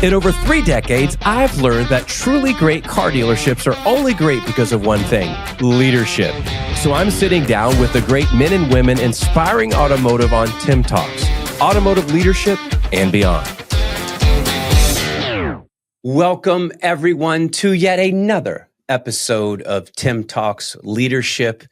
In over 3 decades, I've learned that truly great car dealerships are only great because of one thing: leadership. So I'm sitting down with the great men and women inspiring automotive on Tim Talks, automotive leadership and beyond. Welcome, everyone, to yet another episode of Tim Talks Leadership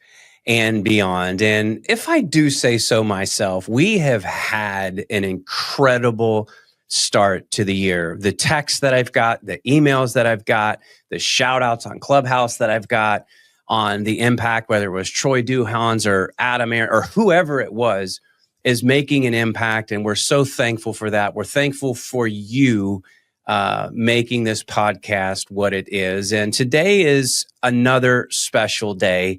and Beyond. And if I do say so myself, we have had an incredible start to the year. The texts that I've got, the emails that I've got, the shout outs on Clubhouse that I've got on the impact, whether it was Troy Duhans or Adam or whoever it was, is making an impact. And we're so thankful for that. We're thankful for you making this podcast what it is. And today is another special day.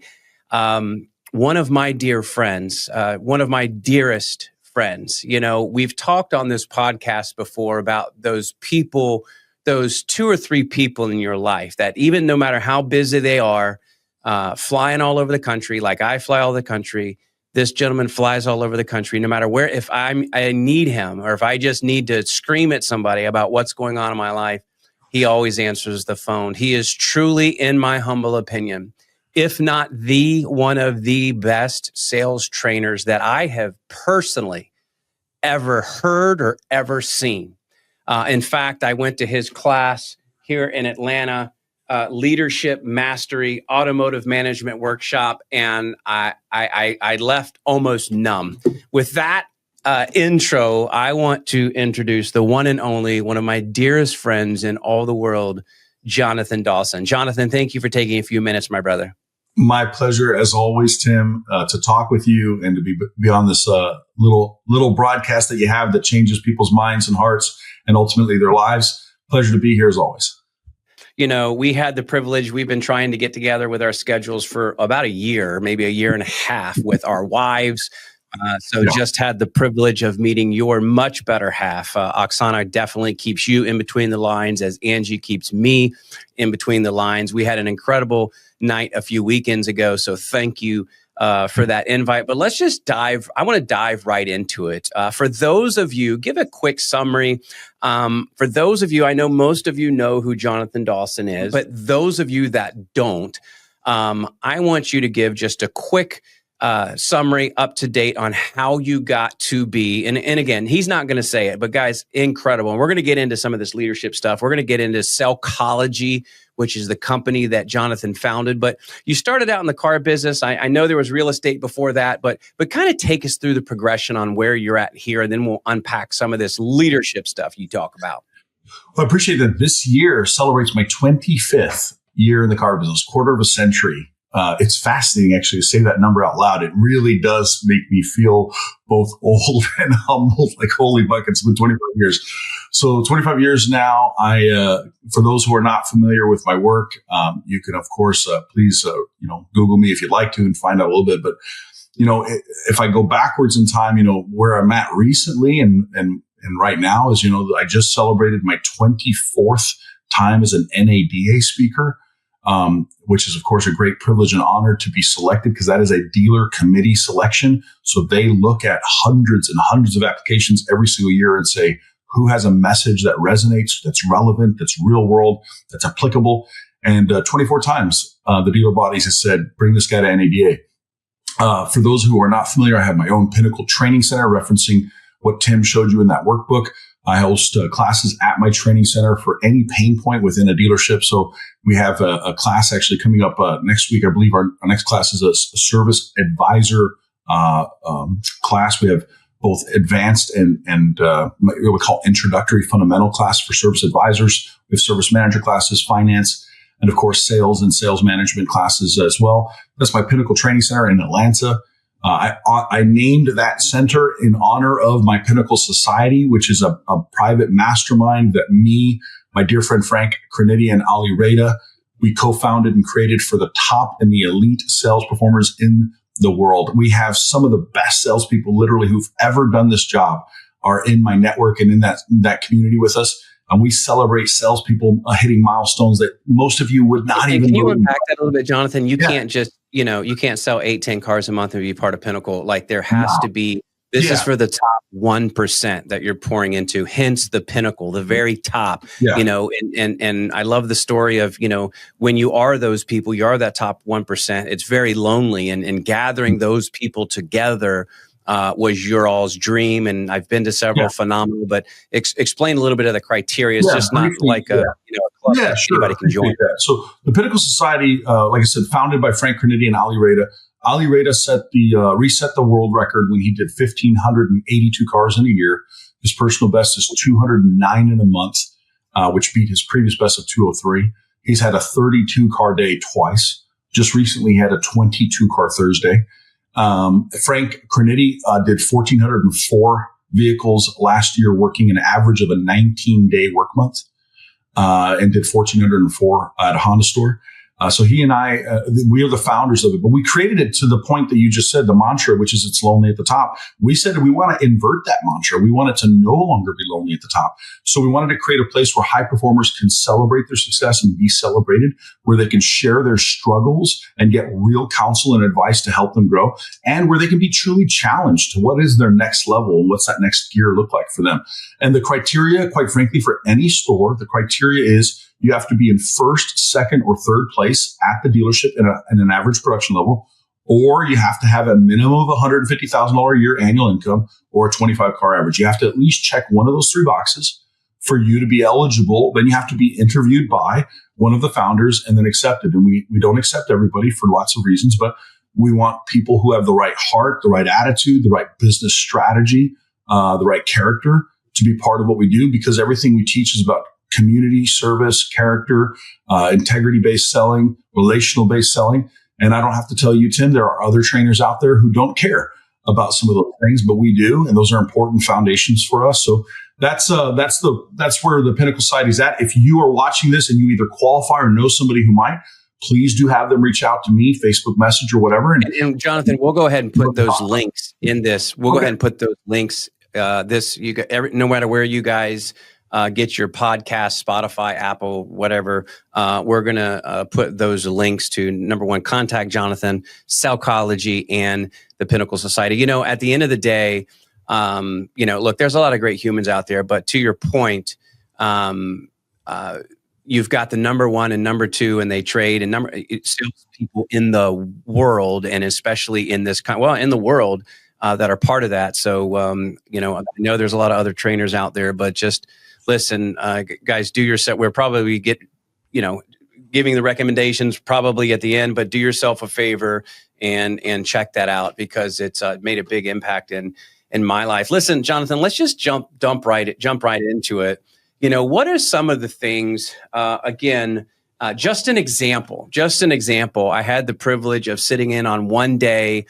One of my dear friends, one of my dearest friends, we've talked on this podcast before about those people, those 2 or 3 people in your life that even no matter how busy they are, flying all over the country, like I fly all over the country, this gentleman flies all over the country, no matter where, if I need him or if I just need to scream at somebody about what's going on in my life, he always answers the phone. He is truly, in my humble opinion, if not the one of the best sales trainers that I have personally ever heard or ever seen. In fact, I went to his class here in Atlanta, Leadership Mastery Automotive Management Workshop, and I left almost numb. With that intro, I want to introduce the one and only, one of my dearest friends in all the world, Jonathan Dawson. Jonathan, thank you for taking a few minutes, my brother. My pleasure, as always, Tim, to talk with you and to be on this little broadcast that you have that changes people's minds and hearts and ultimately their lives. Pleasure to be here as always. We had the privilege. We've been trying to get together with our schedules for about a year, maybe a year and a half with our wives. Just had the privilege of meeting your much better half. Oksana definitely keeps you in between the lines as Angie keeps me in between the lines. We had an incredible night a few weekends ago. So thank you for that invite. But let's just I want to dive right into it. For those of you, give a quick summary. For those of you, I know most of you know who Jonathan Dawson is, but those of you that don't, I want you to give just a quick summary up to date on how you got to be. And again, he's not going to say it, but guys, incredible. And we're going to get into some of this leadership stuff. We're going to get into Sellchology, which is the company that Jonathan founded. But you started out in the car business. I know there was real estate before that, but kind of take us through the progression on where you're at here, and then we'll unpack some of this leadership stuff you talk about. Well, I appreciate that this year celebrates my 25th year in the car business, quarter of a century. It's fascinating, actually, to say that number out loud. It really does make me feel both old and humbled, like holy buckets. It's been 25 years. So 25 years now. For those who are not familiar with my work, you can, of course, please, Google me if you'd like to and find out a little bit. But, if I go backwards in time, where I'm at recently and right now is, I just celebrated my 24th time as an NADA speaker. Which is, of course, a great privilege and honor to be selected, because that is a dealer committee selection. So they look at hundreds and hundreds of applications every single year and say, who has a message that resonates, that's relevant, that's real world, that's applicable. And 24 times the dealer bodies have said, bring this guy to NADA. For those who are not familiar, I have my own Pinnacle Training Center, referencing what Tim showed you in that workbook. I host classes at my training center for any pain point within a dealership. So we have a class actually coming up next week. I believe our next class is a service advisor class. We have both advanced and what we call introductory fundamental class for service advisors. We have service manager classes, finance, and of course, sales and sales management classes as well. That's my Pinnacle Training Center in Atlanta. I named that center in honor of my Pinnacle Society, which is a private mastermind that me, my dear friend Frank Creniti, and Ali Reda, we co-founded and created for the top and the elite sales performers in the world. We have some of the best salespeople literally who've ever done this job are in my network and in that community with us. And we celebrate salespeople hitting milestones that most of you would not even know. Can you unpack that a little bit, Jonathan? You can't just, you can't sell 8-10 cars a month and be part of Pinnacle. Like there has to be This is for the top 1% that you're pouring into, hence the pinnacle, the very top, and I love the story of, when you are those people, you are that top 1%. It's very lonely, and gathering those people together was your all's dream. And I've been to several phenomenal, but explain a little bit of the criteria. It's just not like a club that anybody can join. That. So the Pinnacle Society, like I said, founded by Frank Cornetti and Ali Reda. Ali Reda reset the world record when he did 1,582 cars in a year. His personal best is 209 in a month, which beat his previous best of 203. He's had a 32 car day twice. Just recently, he had a 22 car Thursday. Frank Cornetti did 1,404 vehicles last year, working an average of a 19-day work month, and did 1,404 at a Honda store. So he and I, we are the founders of it, but we created it to the point that you just said, the mantra, which is it's lonely at the top. We said we want to invert that mantra. We want it to no longer be lonely at the top. So we wanted to create a place where high performers can celebrate their success and be celebrated, where they can share their struggles and get real counsel and advice to help them grow, and where they can be truly challenged to what is their next level and what's that next gear look like for them. And the criteria, quite frankly, for any store, the criteria is you have to be in first, second, or third place at the dealership in an average production level, or you have to have a minimum of $150,000 a year annual income or a 25 car average. You have to at least check one of those three boxes for you to be eligible. Then you have to be interviewed by one of the founders and then accepted. And we don't accept everybody for lots of reasons, but we want people who have the right heart, the right attitude, the right business strategy, the right character to be part of what we do, because everything we teach is about community, service, character, integrity-based selling, relational-based selling. And I don't have to tell you, Tim, there are other trainers out there who don't care about some of those things, but we do, and those are important foundations for us. So that's where the Pinnacle Society is at. If you are watching this and you either qualify or know somebody who might, please do have them reach out to me, Facebook message or whatever. And Jonathan, we'll go ahead and put those links in this. We'll go ahead and put those links. No matter where you guys get your podcast, Spotify, Apple, whatever. We're going to put those links to, number one, contact Jonathan, Sellchology, and the Pinnacle Society. At the end of the day, look, there's a lot of great humans out there, but to your point, you've got the number one and number two, and they trade, and salespeople in the world, and especially in this in the world that are part of that. So, I know there's a lot of other trainers out there, but just listen, guys, do yourself. We'll probably get, giving the recommendations probably at the end, but do yourself a favor and check that out, because it's made a big impact in my life. Listen, Jonathan, let's just jump right into it. What are some of the things? Just an example. I had the privilege of sitting in on one day,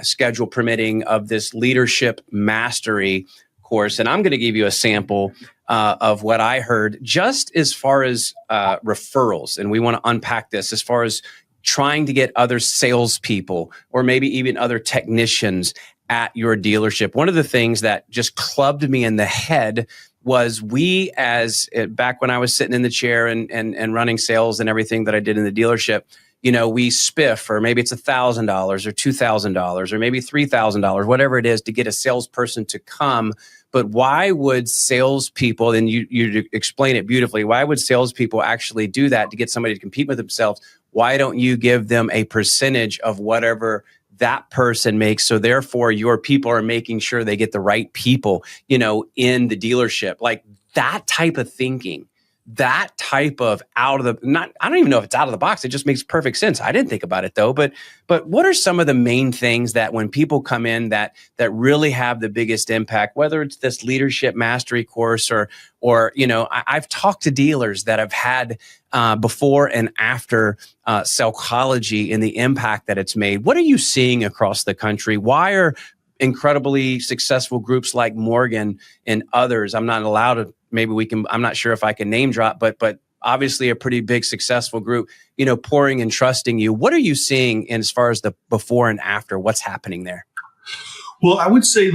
schedule permitting, of this leadership mastery course, and I'm going to give you a sample of what I heard, just as far as referrals. And we want to unpack this as far as trying to get other salespeople or maybe even other technicians at your dealership. One of the things that just clubbed me in the head was back when I was sitting in the chair and running sales and everything that I did in the dealership, we spiff, or maybe it's $1,000 or $2,000 or maybe $3,000, whatever it is, to get a salesperson to come. But why would salespeople, and you explain it beautifully, why would salespeople actually do that to get somebody to compete with themselves? Why don't you give them a percentage of whatever that person makes? So therefore, your people are making sure they get the right people, in the dealership. Like that type of thinking. That type of I don't even know if it's out of the box. It just makes perfect sense. I didn't think about it though, but what are some of the main things that when people come in that really have the biggest impact, whether it's this leadership mastery course or I've talked to dealers that have had before and after Sellchology and the impact that it's made. What are you seeing across the country? Why are incredibly successful groups like Morgan and others, I'm not sure if I can name drop, but obviously a pretty big successful group, pouring and trusting you. What are you seeing as far as the before and after? What's happening there? Well, I would say,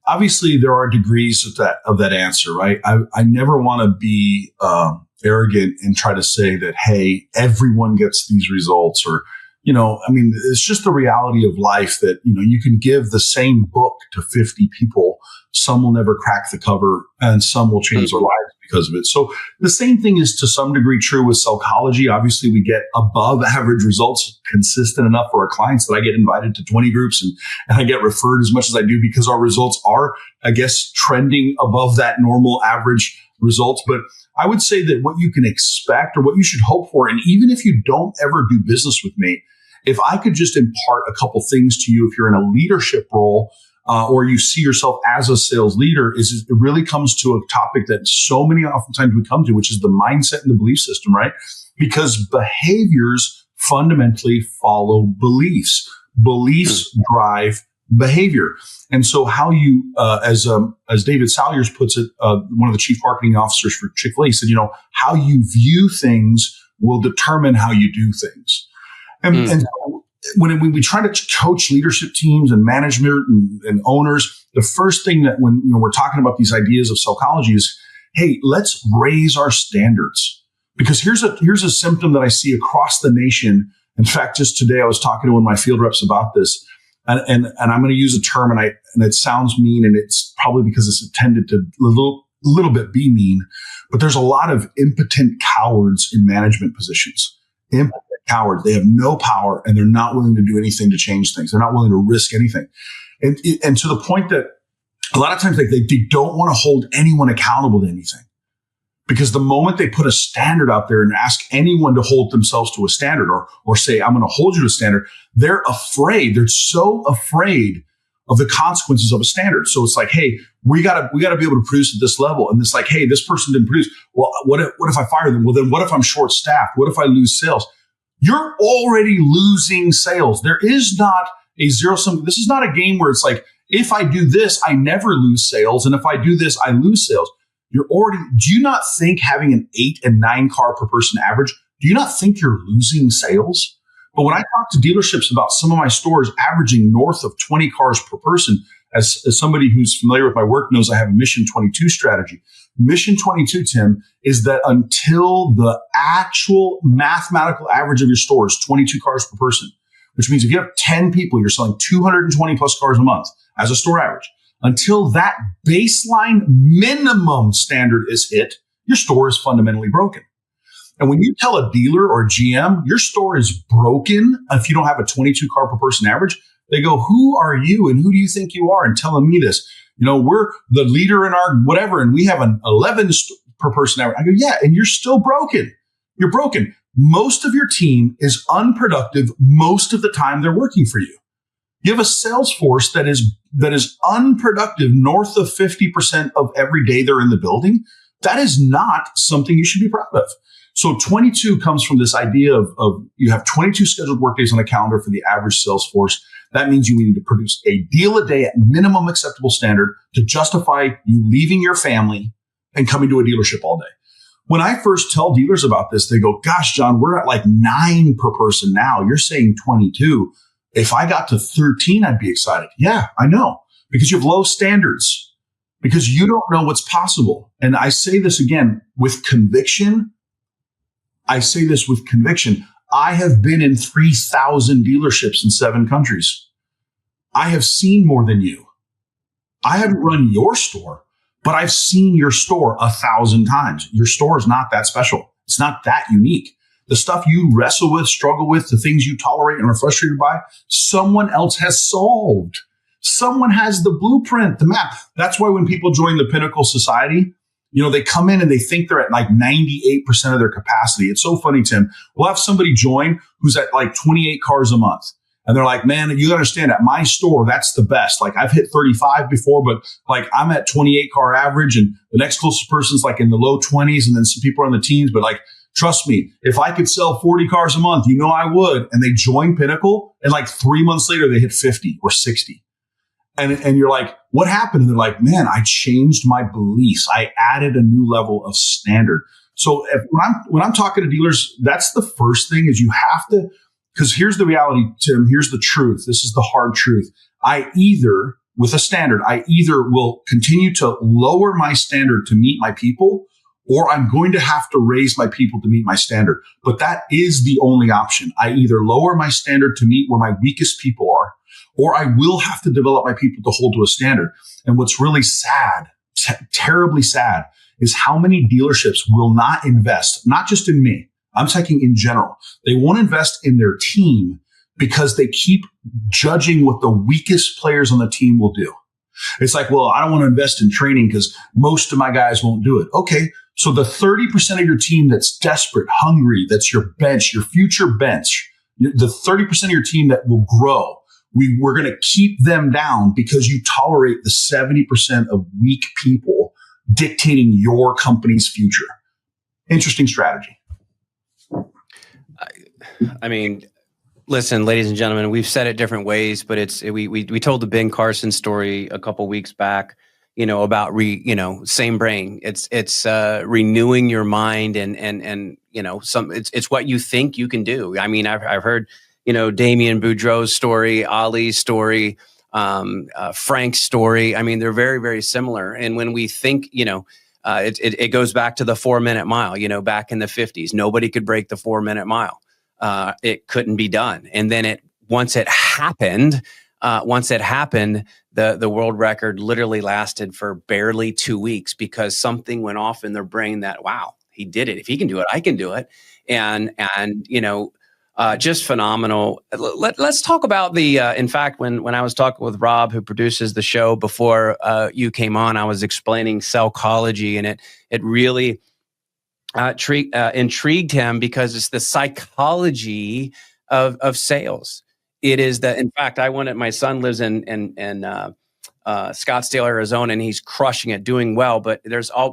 obviously there are degrees of that answer, right? I never want to be arrogant and try to say that, hey, everyone gets these results, or I mean, it's just the reality of life that, you can give the same book to 50 people. Some will never crack the cover and some will change their lives because of it. So the same thing is to some degree true with Sellchology. Obviously, we get above average results consistent enough for our clients that I get invited to 20 groups and I get referred as much as I do because our results are, I guess, trending above that normal average results. But I would say that what you can expect or what you should hope for, and even if you don't ever do business with me, if I could just impart a couple things to you, if you're in a leadership role, or you see yourself as a sales leader, is it really comes to a topic that so many oftentimes we come to, which is the mindset and the belief system, right? Because behaviors fundamentally follow beliefs. Beliefs drive behavior. And so how you, as David Salyers puts it, one of the chief marketing officers for Chick-fil-A said, how you view things will determine how you do things. And so when we try to coach leadership teams and management and owners, the first thing that when we're talking about these ideas of Sellchology is, hey, let's raise our standards. Because here's a symptom that I see across the nation. In fact, just today I was talking to one of my field reps about this, and I'm going to use a term, and it sounds mean, and it's probably because it's intended to a little bit be mean, but there's a lot of impotent cowards in management positions. Impotent cowards. They have no power and they're not willing to do anything to change things. They're not willing to risk anything. And to the point that a lot of times they don't want to hold anyone accountable to anything. Because the moment they put a standard out there and ask anyone to hold themselves to a standard or say, I'm going to hold you to a standard, they're afraid. They're so afraid of the consequences of a standard. So it's like, hey, we gotta be able to produce at this level. And it's like, hey, this person didn't produce. Well, what if I fire them? Well, then what if I'm short staffed? What if I lose sales? You're already losing sales. There is not a zero sum. This is not a game where it's like, if I do this, I never lose sales. And if I do this, I lose sales. Do you not think having an 8 and 9 car per person average, do you not think you're losing sales? But when I talk to dealerships about some of my stores averaging north of 20 cars per person, as somebody who's familiar with my work knows, I have a Mission 22 strategy. Mission 22, Tim, is that until the actual mathematical average of your store is 22 cars per person, which means if you have 10 people, you're selling 220 plus cars a month as a store average. Until that baseline minimum standard is hit, your store is fundamentally broken. And when you tell a dealer or a GM, your store is broken if you don't have a 22 car per person average, they go, who are you and who do you think you are? And telling me this, we're the leader in our whatever, and we have an 11 per person average. I go, yeah, and you're still broken. You're broken. Most of your team is unproductive most of the time they're working for you. You have a sales force that is unproductive north of 50% of every day they're in the building. That is not something you should be proud of. So 22 comes from this idea of you have 22 scheduled workdays on a calendar for the average sales force. That means you need to produce a deal a day at minimum acceptable standard to justify you leaving your family and coming to a dealership all day. When I first tell dealers about this, they go, gosh, John, we're at like 9 per person now. You're saying 22. If I got to 13, I'd be excited. Yeah, I know, because you have low standards, because you don't know what's possible. And I say this again with conviction. I have been in 3,000 dealerships in 7 countries. I have seen more than you. I haven't run your store, but I've seen your store 1,000 times. Your store is not that special. It's not that unique. The stuff you wrestle with, struggle with, the things you tolerate and are frustrated by, someone else has solved. Someone has the blueprint, the map. That's why when people join the Pinnacle Society, they come in and they think they're at like 98% of their capacity. It's so funny, Tim. We'll have somebody join who's at like 28 cars a month. And they're like, man, you understand, at my store, that's the best. Like I've hit 35 before, but like I'm at 28 car average and the next closest person's like in the low 20s. And then some people are in the teens, but like, trust me, if I could sell 40 cars a month, I would. And they join Pinnacle and like 3 months later, they hit 50 or 60. And you're like, what happened? And they're like, man, I changed my beliefs. I added a new level of standard. So when I'm talking to dealers, that's the first thing is you have to, because here's the reality, Tim, here's the truth. This is the hard truth. With a standard, I either will continue to lower my standard to meet my people, or I'm going to have to raise my people to meet my standard. But that is the only option. I either lower my standard to meet where my weakest people are, or I will have to develop my people to hold to a standard. And what's really sad, terribly sad, is how many dealerships will not invest, not just in me. I'm talking in general. They won't invest in their team because they keep judging what the weakest players on the team will do. It's like, well, I don't want to invest in training because most of my guys won't do it. Okay. So the 30% of your team that's desperate, hungry, that's your bench, your future bench, the 30% of your team that will grow, we're going to keep them down because you tolerate the 70% of weak people dictating your company's future. Interesting strategy. I mean, listen, ladies and gentlemen, we've said it different ways, but we told the Ben Carson story a couple weeks back, about same brain. It's renewing your mind and it's what you think you can do. I mean, I've heard, Damien Boudreau's story, Ali's story, Frank's story. I mean, they're very, very similar. And when we think, it goes back to the 4-minute mile, back in the 50s, nobody could break the 4-minute mile. It couldn't be done. And then once it happened, the world record literally lasted for barely 2 weeks because something went off in their brain that, wow, he did it. If he can do it, I can do it. And just phenomenal. Let's talk about in fact, when I was talking with Rob, who produces the show before you came on, I was explaining Sellchology, and it really intrigued him because it's the psychology of sales. It is that, in fact, my son lives in Scottsdale, Arizona, and he's crushing it, doing well. But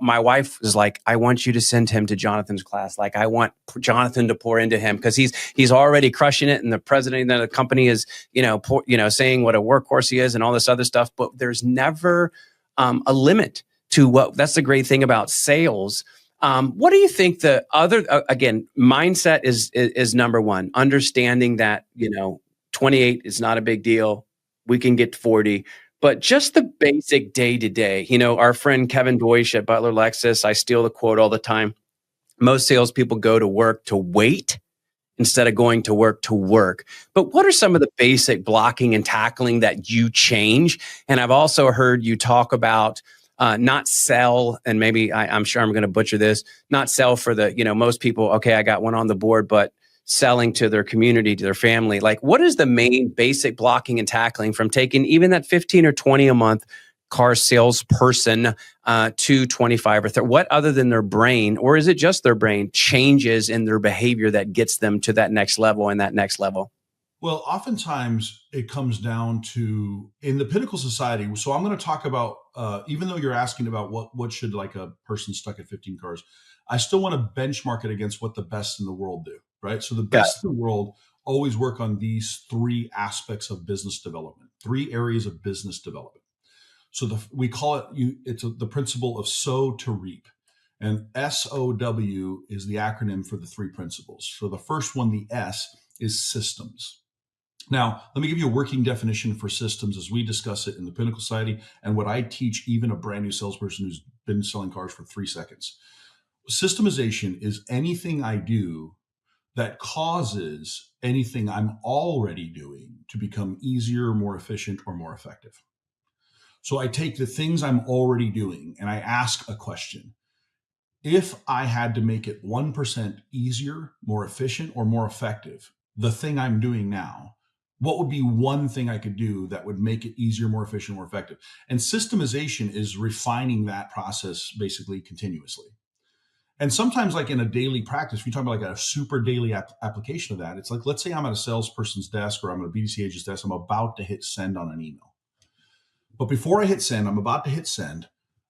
my wife is like, I want you to send him to Jonathan's class. Like, I want Jonathan to pour into him because he's already crushing it. And the president of the company is, saying what a workhorse he is and all this other stuff. But there's never a limit to that's the great thing about sales. What do you think the other, again, mindset is number one, understanding that, 28 is not a big deal. We can get to 40, but just the basic day to day, our friend Kevin Deutsch at Butler Lexus, I steal the quote all the time. Most salespeople go to work to wait instead of going to work to work. But what are some of the basic blocking and tackling that you change? And I've also heard you talk about not sell, and maybe I'm sure I'm going to butcher this, not sell for the, most people, okay, I got one on the board, but selling to their community, to their family. Like, what is the main basic blocking and tackling from taking even that 15 or 20 a month car salesperson to 25 or 30? What other than their brain, or is it just their brain, changes in their behavior that gets them to that next level and that next level? Well, oftentimes it comes down to in the Pinnacle Society. So I'm going to talk about, even though you're asking about what should like a person stuck at 15 cars, I still want to benchmark it against what the best in the world do, right? So the best in the world always work on these 3 aspects of business development, 3 areas of business development. So we call it, it's the principle of sow to reap. And SOW is the acronym for the 3 principles. So the first one, the S, is systems. Now, let me give you a working definition for systems as we discuss it in the Pinnacle Society and what I teach even a brand new salesperson who's been selling cars for 3 seconds. Systemization is anything I do that causes anything I'm already doing to become easier, more efficient, or more effective. So I take the things I'm already doing and I ask a question. If I had to make it 1% easier, more efficient, or more effective, the thing I'm doing now, what would be one thing I could do that would make it easier, more efficient, more effective? And systemization is refining that process basically continuously. And sometimes like in a daily practice, we talk about like a super daily application of that. It's like, let's say I'm at a salesperson's desk or I'm at a BDC agent's desk. I'm about to hit send on an email. But before I hit send, I'm about to hit send.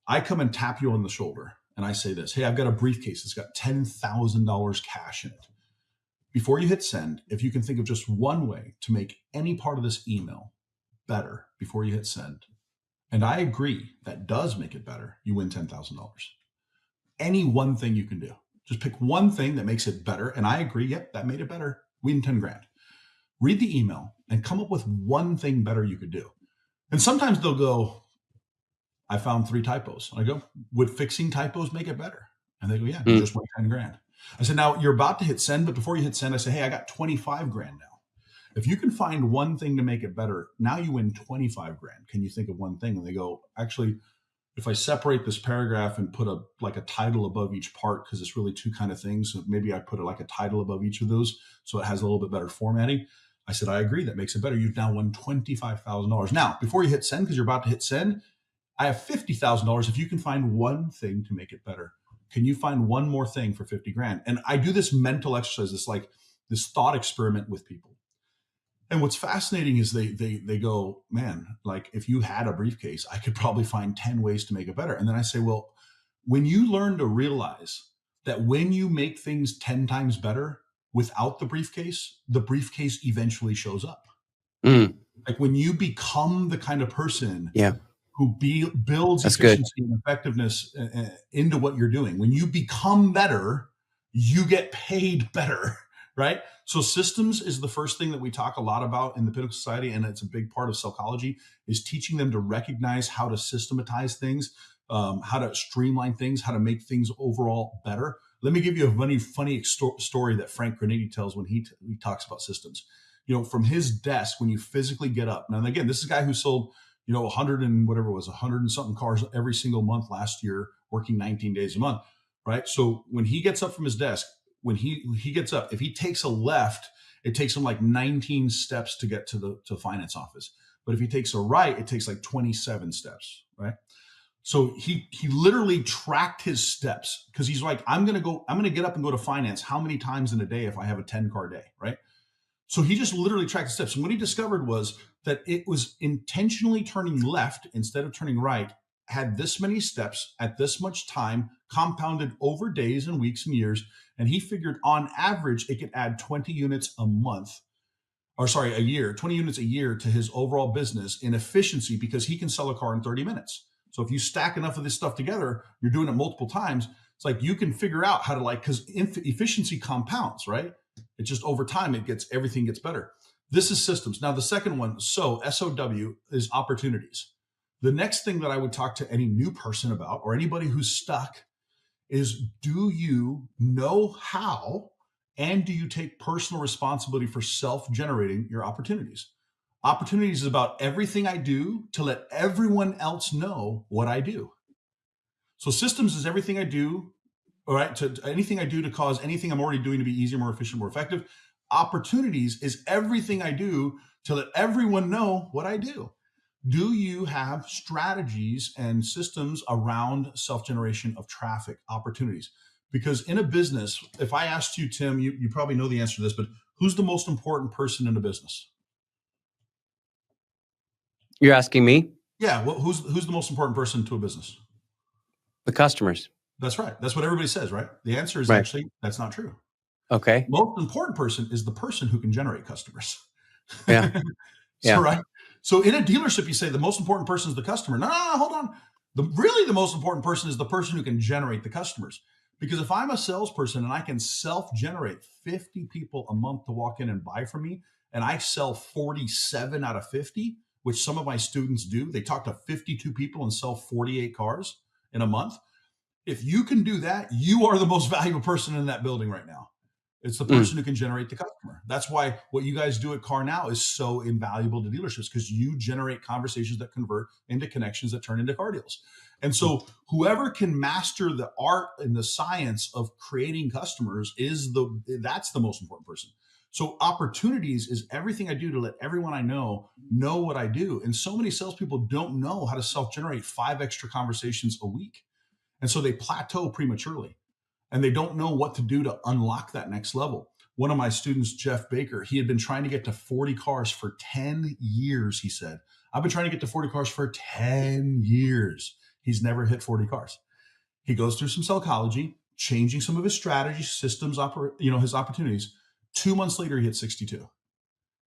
I come and tap you on the shoulder and I say this, hey, I've got a briefcase that's got $10,000 cash in it. Before you hit send, if you can think of just one way to make any part of this email better before you hit send, and I agree that does make it better, you win $10,000. Any one thing you can do. Just pick one thing that makes it better. And I agree, yep, that made it better. Win 10 grand. Read the email and come up with one thing better you could do. And sometimes they'll go, I found 3 typos. I go, would fixing typos make it better? And they go, yeah, you just won 10 grand. I said, now you're about to hit send, but before you hit send, I say, hey, I got 25 grand now. If you can find one thing to make it better, now you win 25 grand. Can you think of one thing? And they go, actually, if I separate this paragraph and put a title above each part, because it's really two kind of things. So maybe I put a title above each of those so it has a little bit better formatting. I said, I agree. That makes it better. You've now won $25,000. Now, before you hit send, because you're about to hit send, I have $50,000 if you can find one thing to make it better. Can you find one more thing for 50 grand? And I do this mental exercise, this thought experiment with people. And what's fascinating is they go, man, if you had a briefcase, I could probably find 10 ways to make it better. And then I say, well, when you learn to realize that when you make things 10 times better without the briefcase eventually shows up. When you become the kind of person who builds efficiency and effectiveness into what you're doing, when you become better, you get paid better. Right? So systems is the first thing that we talk a lot about in the Pinnacle Society, and it's a big part of Sellchology, is teaching them to recognize how to systematize things, how to streamline things, how to make things overall better. Let me give you a funny story that Frank Graniti tells when he talks about systems. From his desk, when you physically get up. Now, again, this is a guy who sold 100 and something cars every single month last year, working 19 days a month. Right? So when he gets up from his desk, when he gets up, if he takes a left, it takes him 19 steps to get to the finance office. But if he takes a right, it takes 27 steps, right? So he literally tracked his steps because he's like, I'm going to get up and go to finance how many times in a day if I have a 10-car day, right? So he just literally tracked the steps. And what he discovered was that it was intentionally turning left instead of turning right, had this many steps at this much time, compounded over days and weeks and years. And he figured on average, it could add 20 units a year, 20 units a year to his overall business in efficiency because he can sell a car in 30 minutes. So if you stack enough of this stuff together, you're doing it multiple times. It's you can figure out how to because efficiency compounds, right? It's just over time, everything gets better. This is systems. Now the second one, SOW is opportunities. The next thing that I would talk to any new person about or anybody who's stuck is, do you know how and do you take personal responsibility for self-generating your opportunities? Opportunities is about everything I do to let everyone else know what I do. So systems is everything I do, all right, to anything I do to cause anything I'm already doing to be easier, more efficient, more effective. Opportunities is everything I do to let everyone know what I do. Do you have strategies and systems around self-generation of traffic opportunities? Because in a business, if I asked you, Tim, you probably know the answer to this, but who's the most important person in a business? You're asking me? Yeah. Well, who's the most important person to a business? The customers. That's right. That's what everybody says, right? The answer is actually, that's not true. Okay. Most important person is the person who can generate customers. Yeah. Right. So in a dealership, you say the most important person is the customer. No, hold on. Really the most important person is the person who can generate the customers. Because if I'm a salesperson and I can self-generate 50 people a month to walk in and buy from me, and I sell 47 out of 50, which some of my students do, they talk to 52 people and sell 48 cars in a month. If you can do that, you are the most valuable person in that building right now. It's the person who can generate the customer. That's why what you guys do at Car Now is so invaluable to dealerships, because you generate conversations that convert into connections that turn into car deals. And so whoever can master the art and the science of creating customers that's the most important person. So opportunities is everything I do to let everyone I know what I do. And so many salespeople don't know how to self-generate 5 extra conversations a week. And so they plateau prematurely. And they don't know what to do to unlock that next level. One of my students, Jeff Baker, he had been trying to get to 40 cars for 10 years, he said. I've been trying to get to 40 cars for 10 years. He's never hit 40 cars. He goes through some Sellchology, changing some of his strategies, systems, his opportunities. 2 months later, he hit 62.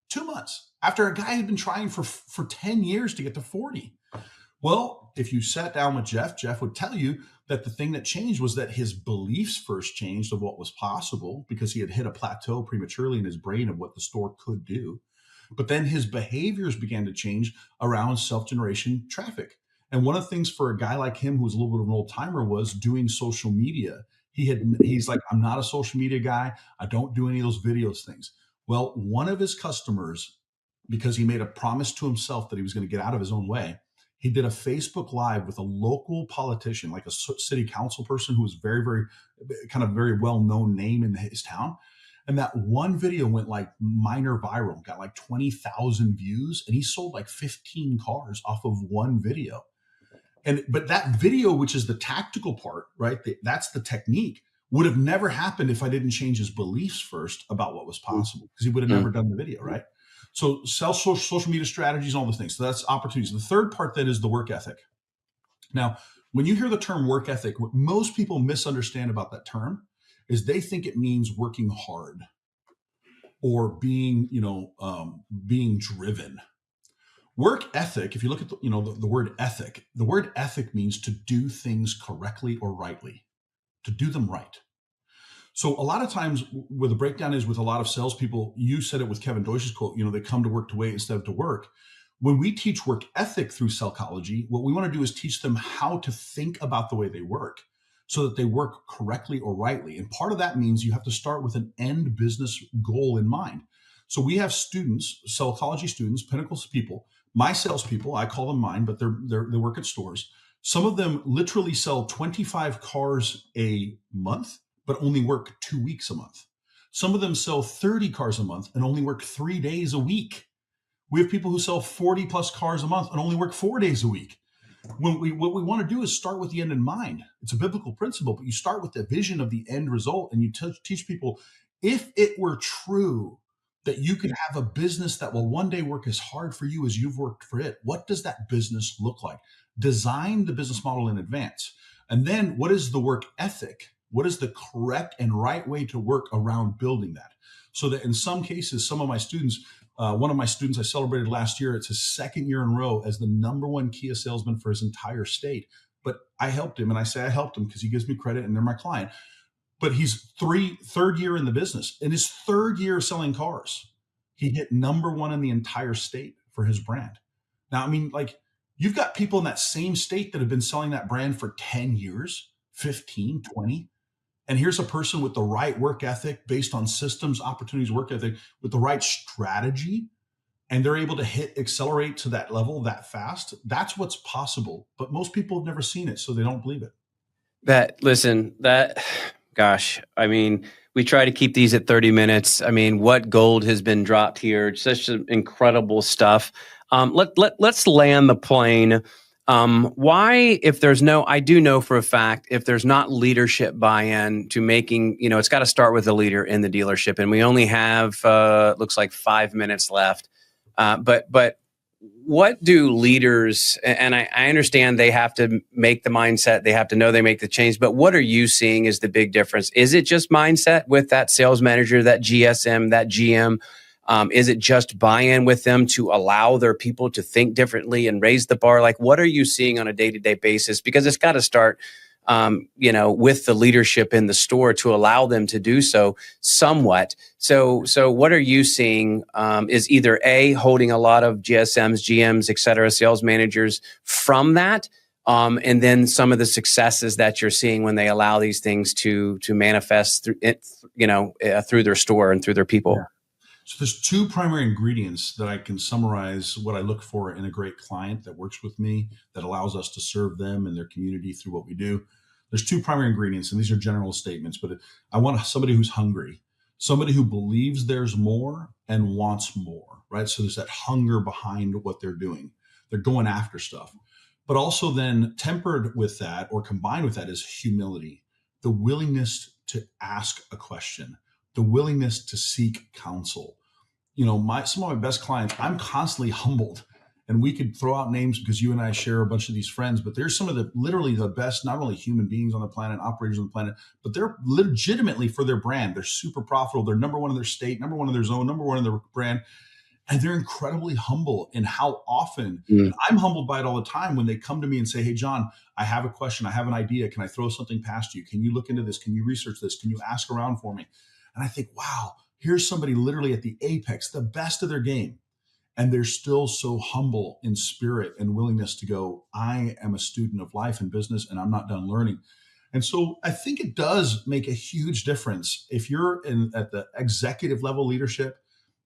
2 months after a guy had been trying for 10 years to get to 40. Well, if you sat down with Jeff would tell you that the thing that changed was that his beliefs first changed of what was possible, because he had hit a plateau prematurely in his brain of what the store could do. But then his behaviors began to change around self-generation traffic. And one of the things for a guy like him, who was a little bit of an old timer, was doing social media. He's like, I'm not a social media guy. I don't do any of those videos things. Well, one of his customers, because he made a promise to himself that he was going to get out of his own way, he did a Facebook Live with a local politician, like a city council person who was very well-known name in his town. And that one video went like minor viral, got like 20,000 views, and he sold like 15 cars off of one video. But that video, which is the tactical part, right? That's the technique, would have never happened if I didn't change his beliefs first about what was possible, because he would have never done the video, right? So social media strategies, all those things. So that's opportunities. The third part then is the work ethic. Now, when you hear the term work ethic, what most people misunderstand about that term is they think it means working hard or being driven. Work ethic, if you look at the word ethic means to do things correctly or rightly, to do them right. So a lot of times where the breakdown is with a lot of salespeople, you said it with Kevin Deutsch's quote, they come to work to wait instead of to work. When we teach work ethic through Sellchology, what we want to do is teach them how to think about the way they work so that they work correctly or rightly. And part of that means you have to start with an end business goal in mind. So we have students, Sellchology students, Pinnacle people, my salespeople, I call them mine, but they work at stores. Some of them literally sell 25 cars a month, but only work 2 weeks a month. Some of them sell 30 cars a month and only work 3 days a week. We have people who sell 40 plus cars a month and only work 4 days a week. What we want to do is start with the end in mind. It's a biblical principle, but you start with the vision of the end result, and you teach people, if it were true that you could have a business that will one day work as hard for you as you've worked for it, what does that business look like? Design the business model in advance. And then what is the work ethic? What is the correct and right way to work around building that? So that in some cases, some of my students, one of my students I celebrated last year, it's his second year in a row as the #1 Kia salesman for his entire state. But I helped him, and I say I helped him because he gives me credit and they're my client. But he's third year in the business. In his third year selling cars, he hit #1 in the entire state for his brand. Now, I mean, like, you've got people in that same state that have been selling that brand for 10 years, 15, 20. And here's a person with the right work ethic based on systems, opportunities, work ethic, with the right strategy, and they're able to accelerate to that level that fast. That's what's possible. But most people have never seen it, so they don't believe it. Gosh, I mean, we try to keep these at 30 minutes. I mean, what gold has been dropped here? Such incredible stuff. Let's land the plane. Why, if there's I do know for a fact, if there's not leadership buy-in to making, it's got to start with the leader in the dealership. And we only have, looks like 5 minutes left. But what do leaders, and I understand they have to make the mindset, they have to know they make the change, but what are you seeing is the big difference? Is it just mindset with that sales manager, that GSM, that GM? Is it just buy-in with them to allow their people to think differently and raise the bar? Like, what are you seeing on a day-to-day basis? Because it's got to start, with the leadership in the store to allow them to do so somewhat. So what are you seeing? Is either A, holding a lot of GSMs, GMs, et cetera, sales managers from that, and then some of the successes that you're seeing when they allow these things to manifest through it, through their store and through their people. Yeah. So there's two primary ingredients that I can summarize what I look for in a great client that works with me, that allows us to serve them and their community through what we do. There's two primary ingredients, and these are general statements, but I want somebody who's hungry, somebody who believes there's more and wants more, right? So there's that hunger behind what they're doing. They're going after stuff. But also then tempered with that or combined with that is humility, the willingness to ask a question, the willingness to seek counsel. Some of my best clients, I'm constantly humbled, and we could throw out names because you and I share a bunch of these friends, but there's some of literally the best, not only human beings on the planet, operators on the planet, but they're legitimately for their brand. They're super profitable. They're #1 in their state, #1 in their zone, #1 in their brand. And they're incredibly humble in how often, and I'm humbled by it all the time when they come to me and say, hey, John, I have a question. I have an idea. Can I throw something past you? Can you look into this? Can you research this? Can you ask around for me? And I think, wow, here's somebody literally at the apex, the best of their game. And they're still so humble in spirit and willingness to go, I am a student of life and business, and I'm not done learning. And so I think it does make a huge difference. If you're at the executive level leadership,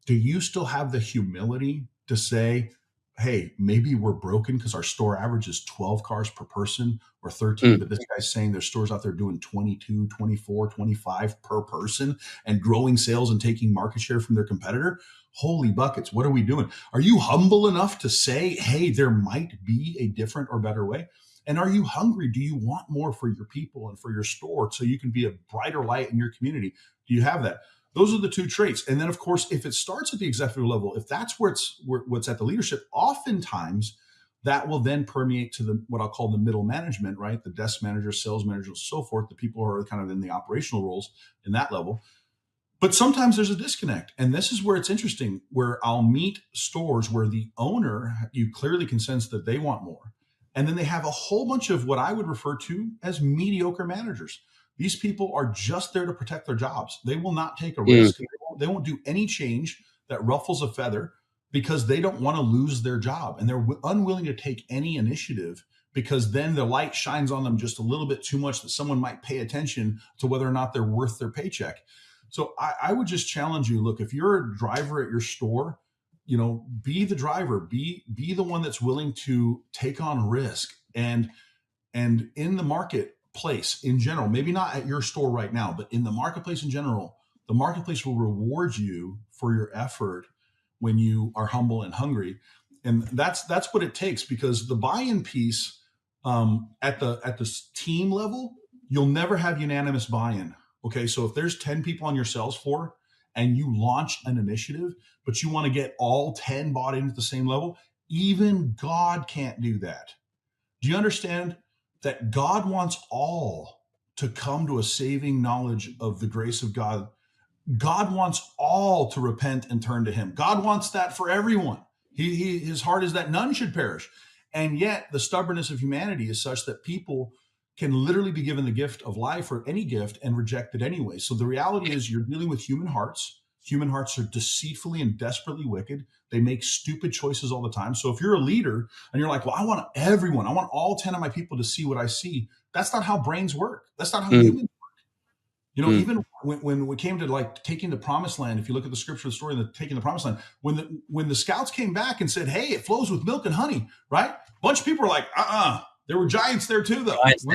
do you still have the humility to say, hey, maybe we're broken because our store average is 12 cars per person or 13, but this guy's saying there's stores out there doing 22, 24, 25 per person and growing sales and taking market share from their competitor? Holy buckets, what are we doing? Are you humble enough to say, hey, there might be a different or better way? And are you hungry? Do you want more for your people and for your store so you can be a brighter light in your community? Do you have that? Those are the two traits. And then, of course, if it starts at the executive level, if that's what's at the leadership, oftentimes that will then permeate to the what I'll call the middle management, right? The desk manager, sales manager, and so forth, the people who are kind of in the operational roles in that level. But sometimes there's a disconnect. And this is where it's interesting, where I'll meet stores where the owner, you clearly can sense that they want more. And then they have a whole bunch of what I would refer to as mediocre managers. These people are just there to protect their jobs. They will not take a risk. They won't do any change that ruffles a feather because they don't want to lose their job. And they're unwilling to take any initiative because then the light shines on them just a little bit too much that someone might pay attention to whether or not they're worth their paycheck. So I would just challenge you, look, if you're a driver at your store, be the driver, be the one that's willing to take on risk and in the marketplace in general, maybe not at your store right now, but in the marketplace in general, the marketplace will reward you for your effort when you are humble and hungry. And that's what it takes, because the buy-in piece at the team level, you'll never have unanimous buy-in. Okay. So if there's 10 people on your sales floor and you launch an initiative, but you want to get all 10 bought in at the same level, even God can't do that. Do you understand that God wants all to come to a saving knowledge of the grace of God? God wants all to repent and turn to him. God wants that for everyone. His heart is that none should perish. And yet the stubbornness of humanity is such that people can literally be given the gift of life or any gift and reject it anyway. So the reality is you're dealing with human hearts. Human hearts are deceitfully and desperately wicked. They make stupid choices all the time. So if you're a leader and you're like, well, I want all 10 of my people to see what I see. That's not how brains work. That's not how humans work. Even when we came to like taking the promised land, if you look at the scripture, the story of taking the promised land, when the scouts came back and said, hey, it flows with milk and honey, right? A bunch of people were like, there were giants there too, though. That's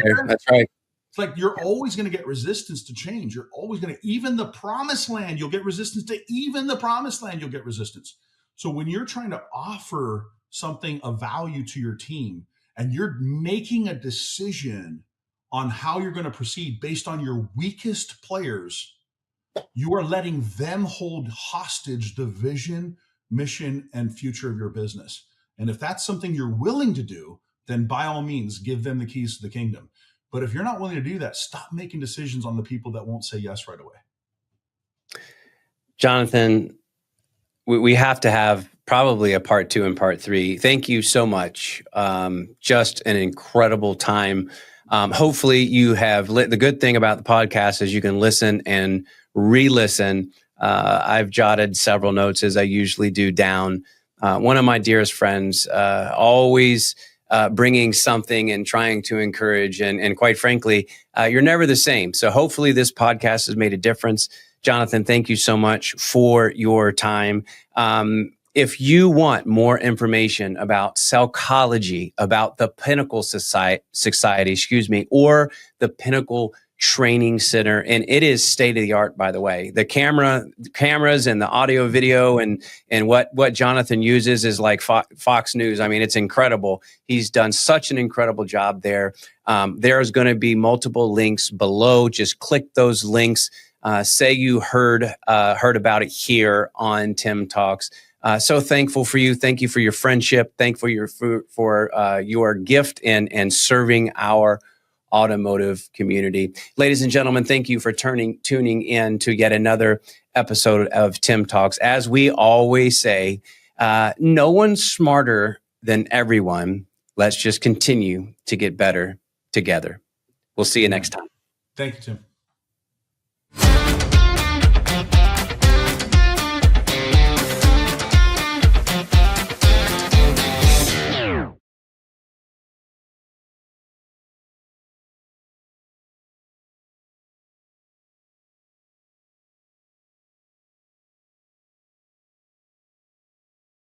right. It's like you're always going to get resistance to change. You're always going to, even the promised land, you'll get resistance to even the promised land, you'll get resistance. So when you're trying to offer something of value to your team and you're making a decision on how you're going to proceed based on your weakest players, you are letting them hold hostage the vision, mission, and future of your business. And if that's something you're willing to do, then by all means, give them the keys to the kingdom. But if you're not willing to do that, stop making decisions on the people that won't say yes right away. Jonathan, we have to have probably a part 2 and part 3. Thank you so much. Just an incredible time. Hopefully you have the good thing about the podcast is you can listen and re-listen. I've jotted several notes, as I usually do, down. One of my dearest friends, always bringing something and trying to encourage. And quite frankly, you're never the same. So hopefully this podcast has made a difference. Jonathan, thank you so much for your time. If you want more information about Sellchology, about the Pinnacle Society, or the Pinnacle Training Center, and it is state of the art, by the way. The cameras and the audio, video, and what Jonathan uses is like Fox News. I mean, it's incredible. He's done such an incredible job there. There's going to be multiple links below. Just click those links. Say you heard about it here on Tim Talks. So thankful for you. Thank you for your friendship. Thankful for your gift and serving our automotive community. Ladies and gentlemen, thank you for tuning in to yet another episode of Tim Talks. As we always say, no one's smarter than everyone. Let's just continue to get better together. We'll see you next time. Thank you, Tim.